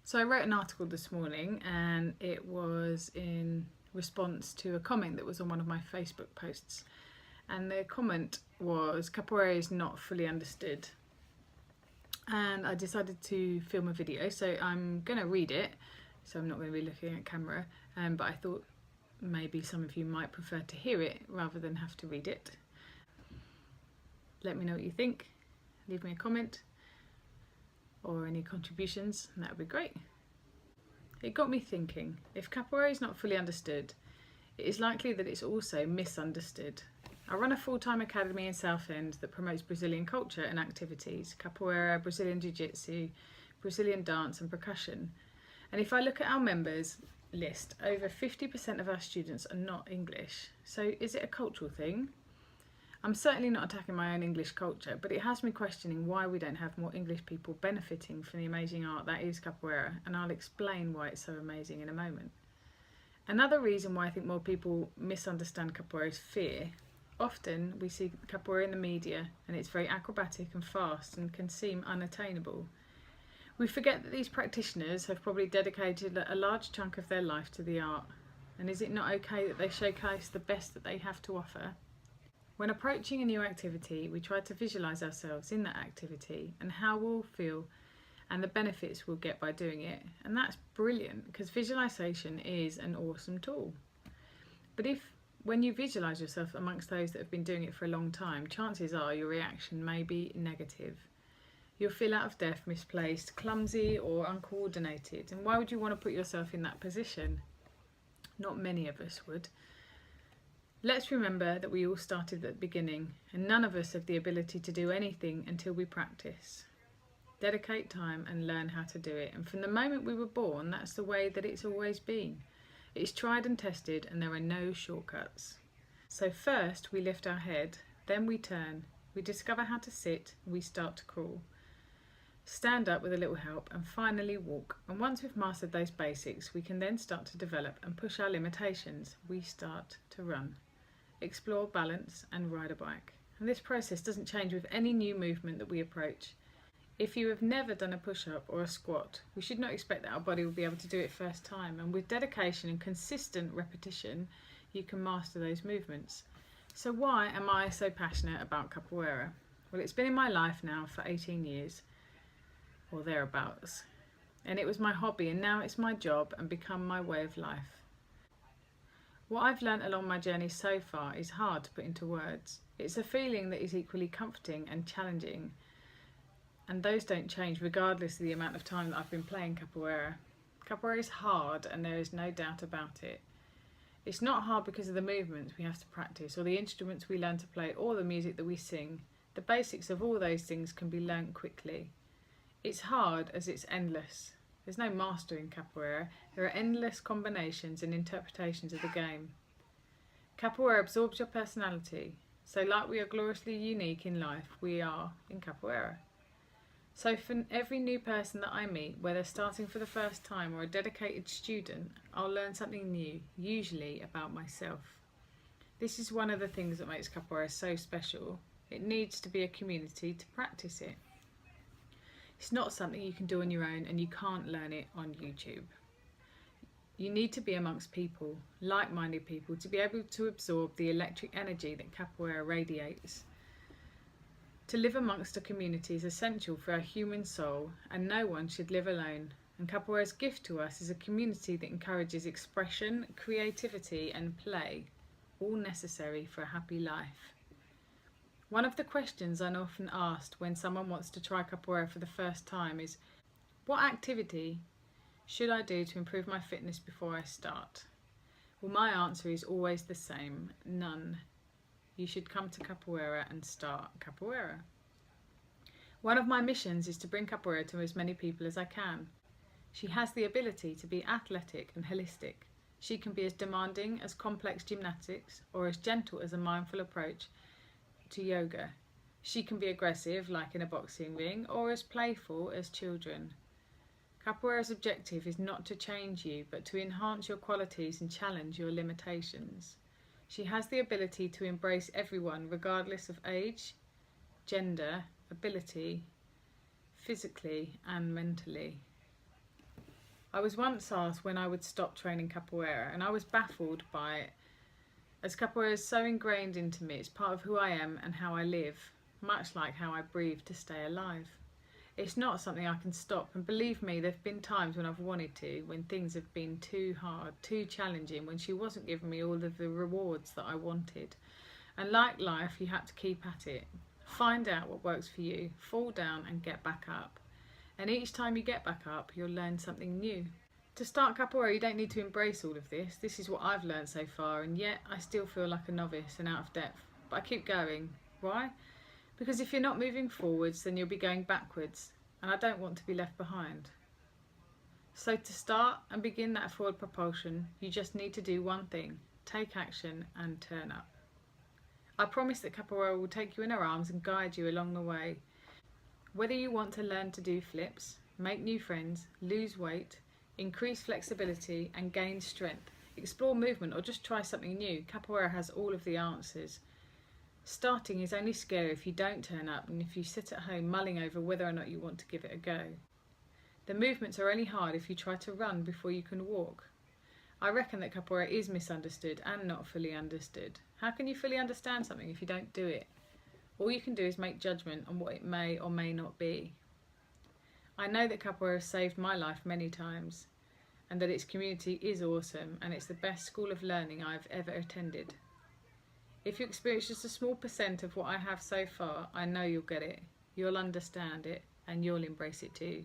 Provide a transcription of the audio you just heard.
So I wrote an article this morning and it was in response to a comment that was on one of my Facebook posts. And the comment was, Capoeira is not fully understood. And I decided to film a video, so I'm going to read it. So I'm not going to be looking at camera, but I thought maybe some of you might prefer to hear it rather than have to read it. Let me know what you think. Leave me a comment or any contributions, and that would be great. It got me thinking, if Capoeira is not fully understood, it is likely that it's also misunderstood. I run a full-time academy in Southend that promotes Brazilian culture and activities, Capoeira, Brazilian Jiu-Jitsu, Brazilian dance and percussion. And if I look at our members list, over 50% of our students are not English. So is it a cultural thing? I'm certainly not attacking my own English culture, but it has me questioning why we don't have more English people benefiting from the amazing art that is Capoeira, and I'll explain why it's so amazing in a moment. Another reason why I think more people misunderstand Capoeira is fear. Often we see Capoeira in the media and it's very acrobatic and fast and can seem unattainable. We forget that these practitioners have probably dedicated a large chunk of their life to the art, and is it not okay that they showcase the best that they have to offer? When approaching a new activity, we try to visualise ourselves in that activity and how we'll feel and the benefits we'll get by doing it. And that's brilliant, because visualisation is an awesome tool. But when you visualise yourself amongst those that have been doing it for a long time, chances are your reaction may be negative. You'll feel out of depth, misplaced, clumsy or uncoordinated. And why would you want to put yourself in that position? Not many of us would. Let's remember that we all started at the beginning, and none of us have the ability to do anything until we practice. Dedicate time and learn how to do it. And from the moment we were born, that's the way that it's always been. It's tried and tested, and there are no shortcuts. So first we lift our head, then we turn, we discover how to sit, and we start to crawl. Stand up with a little help, and finally walk. And once we've mastered those basics, we can then start to develop and push our limitations. We start to run, explore balance and ride a bike. And this process doesn't change with any new movement that we approach. If you have never done a push-up or a squat, we should not expect that our body will be able to do it first time. And with dedication and consistent repetition, you can master those movements. So why am I so passionate about Capoeira? Well, it's been in my life now for 18 years, or thereabouts. And it was my hobby, and now it's my job and become my way of life. What I've learnt along my journey so far is hard to put into words. It's a feeling that is equally comforting and challenging, and those don't change regardless of the amount of time that I've been playing Capoeira. Capoeira is hard, and there is no doubt about it. It's not hard because of the movements we have to practice, or the instruments we learn to play, or the music that we sing. The basics of all those things can be learnt quickly. It's hard as it's endless. There's no master in Capoeira. There are endless combinations and interpretations of the game. Capoeira absorbs your personality. So like we are gloriously unique in life, we are in Capoeira. So for every new person that I meet, whether starting for the first time or a dedicated student, I'll learn something new, usually about myself. This is one of the things that makes Capoeira so special. It needs to be a community to practice it. It's not something you can do on your own, and you can't learn it on YouTube. You need to be amongst people, like-minded people, to be able to absorb the electric energy that Capoeira radiates. To live amongst a community is essential for our human soul, and no one should live alone. And Capoeira's gift to us is a community that encourages expression, creativity and play, all necessary for a happy life. One of the questions I'm often asked when someone wants to try Capoeira for the first time is, what activity should I do to improve my fitness before I start? Well, my answer is always the same: none. You should come to Capoeira and start Capoeira. One of my missions is to bring Capoeira to as many people as I can. She has the ability to be athletic and holistic. She can be as demanding as complex gymnastics, or as gentle as a mindful approach to yoga. She can be aggressive, like in a boxing ring, or as playful as children. Capoeira's objective is not to change you, but to enhance your qualities and challenge your limitations. She has the ability to embrace everyone, regardless of age, gender, ability, physically and mentally. I was once asked when I would stop training capoeira, and I was baffled by it, as capoeira is so ingrained into me. It's part of who I am and how I live, much like how I breathe to stay alive. It's not something I can stop, and believe me, there have been times when I've wanted to, when things have been too hard, too challenging, when she wasn't giving me all of the rewards that I wanted. And like life, you have to keep at it. Find out what works for you, fall down and get back up. And each time you get back up, you'll learn something new. To start capoeira, you don't need to embrace all of this. This is what I've learned so far, and yet I still feel like a novice and out of depth. But I keep going. Why? Because if you're not moving forwards, then you'll be going backwards, and I don't want to be left behind. So to start and begin that forward propulsion, you just need to do one thing: take action and turn up. I promise that capoeira will take you in her arms and guide you along the way. Whether you want to learn to do flips, make new friends, lose weight, increase flexibility and gain strength, explore movement, or just try something new, capoeira has all of the answers. Starting is only scary if you don't turn up and if you sit at home mulling over whether or not you want to give it a go. The movements are only hard if you try to run before you can walk. I reckon that capoeira is misunderstood and not fully understood. How can you fully understand something if you don't do it? All you can do is make judgment on what it may or may not be. I know that capoeira has saved my life many times, and that its community is awesome, and it's the best school of learning I've ever attended. If you experience just a small % of what I have so far, I know you'll get it, you'll understand it, and you'll embrace it too.